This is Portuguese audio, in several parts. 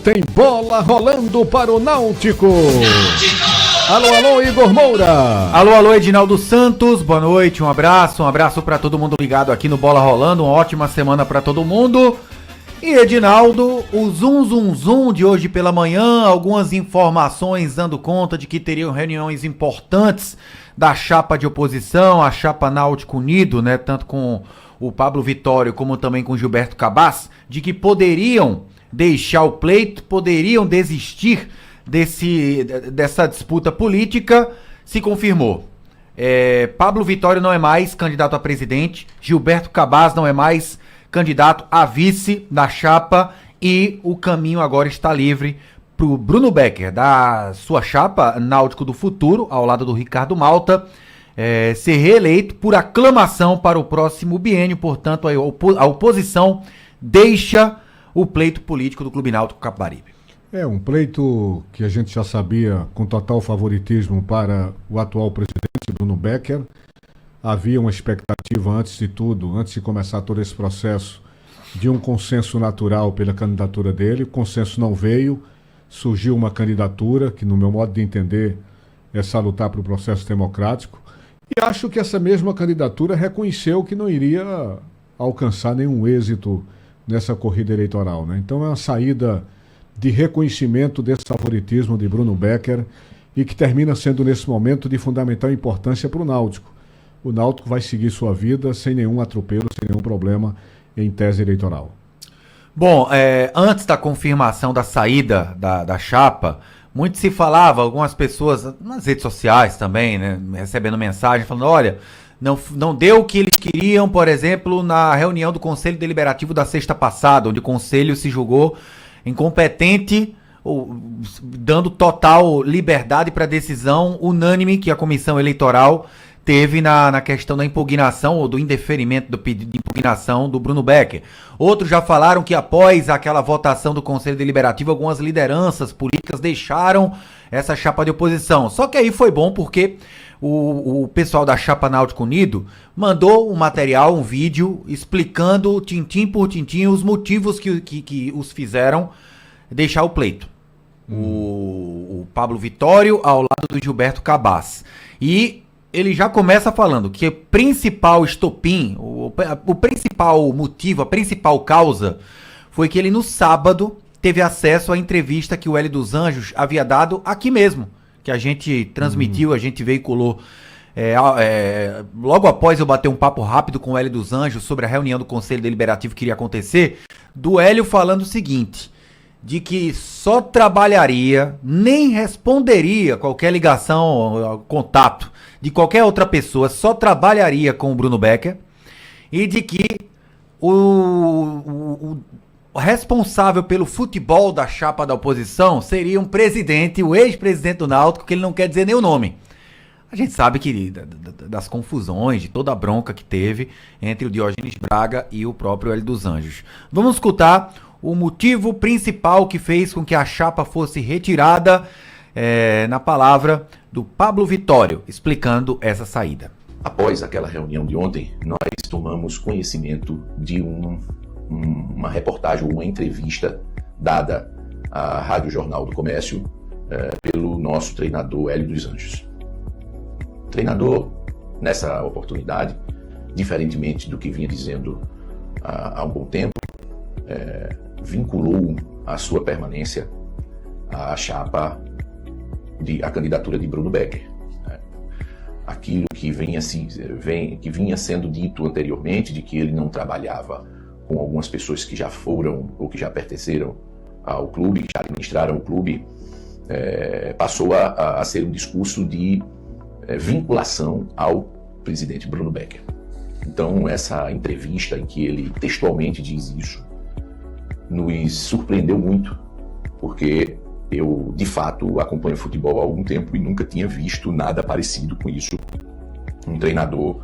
Tem bola rolando para o Náutico. Alô, alô, Igor Moura. Alô, alô, Edinaldo Santos. Boa noite, um abraço para todo mundo ligado aqui no Bola Rolando. Uma ótima semana para todo mundo. E Edinaldo, o zum de hoje pela manhã, algumas informações dando conta de que teriam reuniões importantes da chapa de oposição, a chapa Náutico Unido, né, tanto com o Pablo Vitório como também com o Gilberto Cabas, de que poderiam deixar o pleito, poderiam desistir dessa disputa política. Se confirmou. Pablo Vitório não é mais candidato a presidente, Gilberto Cabas não é mais candidato a vice da chapa e o caminho agora está livre para o Bruno Becker, da sua chapa Náutico do Futuro, ao lado do Ricardo Malta, ser reeleito por aclamação para o próximo biênio. Portanto, a oposição deixa o pleito político do Clube Náutico Capibaribe. É um pleito que a gente já sabia com total favoritismo para o atual presidente Bruno Becker. Havia uma expectativa antes de tudo, antes de começar todo esse processo, de um consenso natural pela candidatura dele. O consenso não veio, surgiu uma candidatura que, no meu modo de entender, é salutar para o processo democrático. E acho que essa mesma candidatura reconheceu que não iria alcançar nenhum êxito nessa corrida eleitoral, né? Então é uma saída de reconhecimento desse favoritismo de Bruno Becker e que termina sendo, nesse momento, de fundamental importância para o Náutico. O Náutico vai seguir sua vida sem nenhum atropelo, sem nenhum problema em tese eleitoral. Bom, antes da confirmação da saída da chapa, muito se falava, algumas pessoas nas redes sociais também, né, recebendo mensagem, falando, olha, não deu o que eles queriam, por exemplo, na reunião do Conselho Deliberativo da sexta passada, onde o Conselho se julgou incompetente, dando total liberdade para a decisão unânime que a Comissão Eleitoral teve na questão da impugnação ou do indeferimento do pedido de impugnação do Bruno Becker. Outros já falaram que após aquela votação do Conselho Deliberativo, algumas lideranças políticas deixaram essa chapa de oposição. Só que aí foi bom porque o pessoal da chapa Náutico Unido mandou um material, um vídeo, explicando tintim por tintim os motivos que os fizeram deixar o pleito. O Pablo Vitório ao lado do Gilberto Cabas. E ele já começa falando que o principal estopim, o principal motivo, a principal causa foi que ele no sábado teve acesso à entrevista que o Hélio dos Anjos havia dado aqui mesmo, que a gente transmitiu, a gente veiculou logo após eu bater um papo rápido com o Hélio dos Anjos sobre a reunião do Conselho Deliberativo que iria acontecer, do Hélio falando o seguinte, de que só trabalharia, nem responderia qualquer ligação, contato de qualquer outra pessoa, só trabalharia com o Bruno Becker, e de que o responsável pelo futebol da chapa da oposição seria um presidente, o ex-presidente do Náutico, que ele não quer dizer nem o nome. A gente sabe que das confusões, de toda a bronca que teve entre o Diógenes Braga e o próprio Hélio dos Anjos. Vamos escutar o motivo principal que fez com que a chapa fosse retirada, na palavra do Pablo Vitório, explicando essa saída. Após aquela reunião de ontem, nós tomamos conhecimento de uma reportagem, uma entrevista dada à Rádio Jornal do Comércio pelo nosso treinador Hélio dos Anjos. O treinador, nessa oportunidade, diferentemente do que vinha dizendo há um bom tempo, vinculou a sua permanência à chapa, à candidatura de Bruno Becker. Aquilo que vinha sendo dito anteriormente, de que ele não trabalhava com algumas pessoas que já foram ou que já pertenceram ao clube, que já administraram o clube, passou a ser um discurso de vinculação ao presidente Bruno Becker. Então, essa entrevista em que ele textualmente diz isso, nos surpreendeu muito, porque eu, de fato, acompanho futebol há algum tempo e nunca tinha visto nada parecido com isso. Um treinador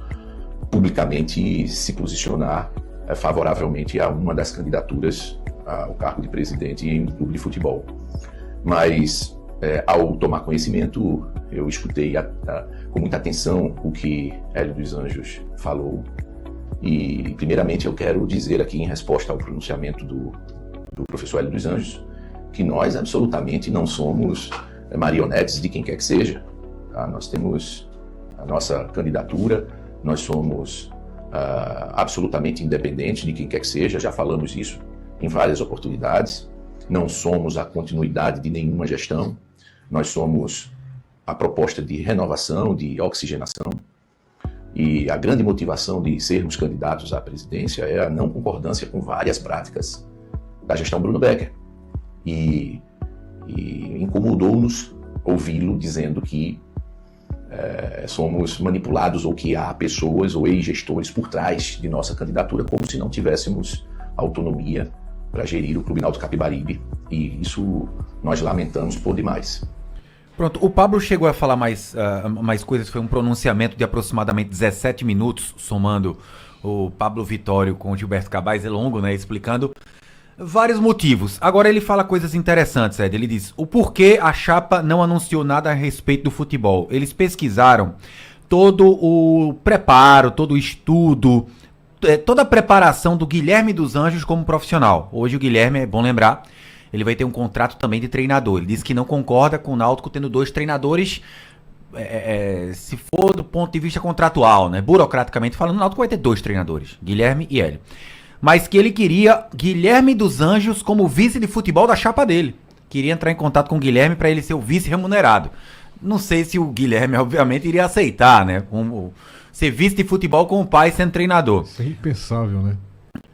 publicamente se posicionar favoravelmente a uma das candidaturas ao cargo de presidente em um clube de futebol. Mas, ao tomar conhecimento, eu escutei com muita atenção o que Hélio dos Anjos falou. E, primeiramente, eu quero dizer aqui, em resposta ao pronunciamento do professor Hélio dos Anjos, que nós absolutamente não somos marionetes de quem quer que seja. Tá? Nós temos a nossa candidatura, nós somos absolutamente independentes de quem quer que seja, já falamos isso em várias oportunidades. Não somos a continuidade de nenhuma gestão, nós somos a proposta de renovação, de oxigenação. E a grande motivação de sermos candidatos à presidência é a não concordância com várias práticas da gestão Bruno Becker. E incomodou-nos ouvi-lo dizendo que somos manipulados ou que há pessoas ou ex-gestores por trás de nossa candidatura, como se não tivéssemos autonomia para gerir o Clube Náutico Capibaribe. E isso nós lamentamos por demais. Pronto, o Pablo chegou a falar mais coisas, foi um pronunciamento de aproximadamente 17 minutos, somando o Pablo Vitório com o Gilberto Cabaz, é longo, né, explicando vários motivos. Agora ele fala coisas interessantes, Ed. Ele diz, o porquê a chapa não anunciou nada a respeito do futebol. Eles pesquisaram todo o preparo, todo o estudo, toda a preparação do Guilherme dos Anjos como profissional. Hoje o Guilherme, é bom lembrar, ele vai ter um contrato também de treinador. Ele disse que não concorda com o Náutico tendo 2 treinadores, se for do ponto de vista contratual, né? Burocraticamente falando, o Náutico vai ter 2 treinadores, Guilherme e Hélio. Mas que ele queria Guilherme dos Anjos como vice de futebol da chapa dele. Queria entrar em contato com o Guilherme para ele ser o vice remunerado. Não sei se o Guilherme, obviamente, iria aceitar, né? Ser vice de futebol com o pai sendo treinador. Isso é impensável, né?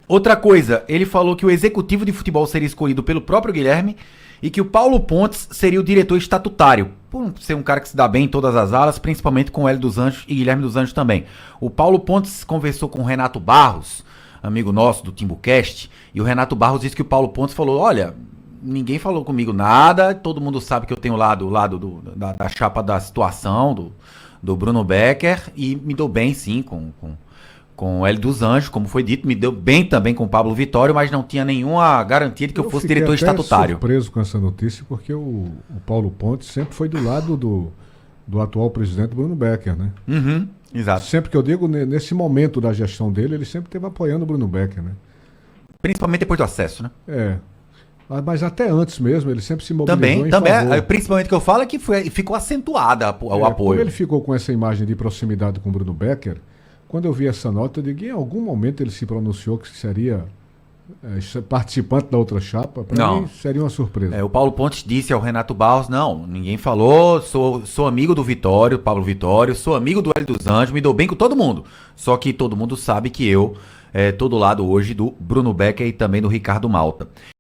Outra coisa, ele falou que o executivo de futebol seria escolhido pelo próprio Guilherme e que o Paulo Pontes seria o diretor estatutário, por ser um cara que se dá bem em todas as alas, principalmente com o Hélio dos Anjos e Guilherme dos Anjos também. O Paulo Pontes conversou com o Renato Barros, amigo nosso do Timbucast, e o Renato Barros disse que o Paulo Pontes falou, olha, ninguém falou comigo nada, todo mundo sabe que eu tenho o lado da chapa da situação, do Bruno Becker, e me dou bem sim com o Hélio dos Anjos, como foi dito, me deu bem também com o Pablo Vitório, mas não tinha nenhuma garantia de que eu fosse diretor estatutário. Eu fiquei surpreso com essa notícia, porque o Paulo Pontes sempre foi do lado do atual presidente Bruno Becker, né? Uhum, exato. Sempre que eu digo, nesse momento da gestão dele, ele sempre esteve apoiando o Bruno Becker, né? Principalmente depois do acesso, né? Mas até antes mesmo, ele sempre se mobilizou também, favor. Principalmente o que eu falo é que ficou acentuada o apoio. Como ele ficou com essa imagem de proximidade com o Bruno Becker, quando eu vi essa nota, eu digo que em algum momento ele se pronunciou que seria participante da outra chapa. Para mim seria uma surpresa. O Paulo Pontes disse ao Renato Barros, não, ninguém falou, sou amigo do Vitório, Pablo Vitório, sou amigo do Hélio dos Anjos, me dou bem com todo mundo. Só que todo mundo sabe que eu tô do lado hoje do Bruno Becker e também do Ricardo Malta.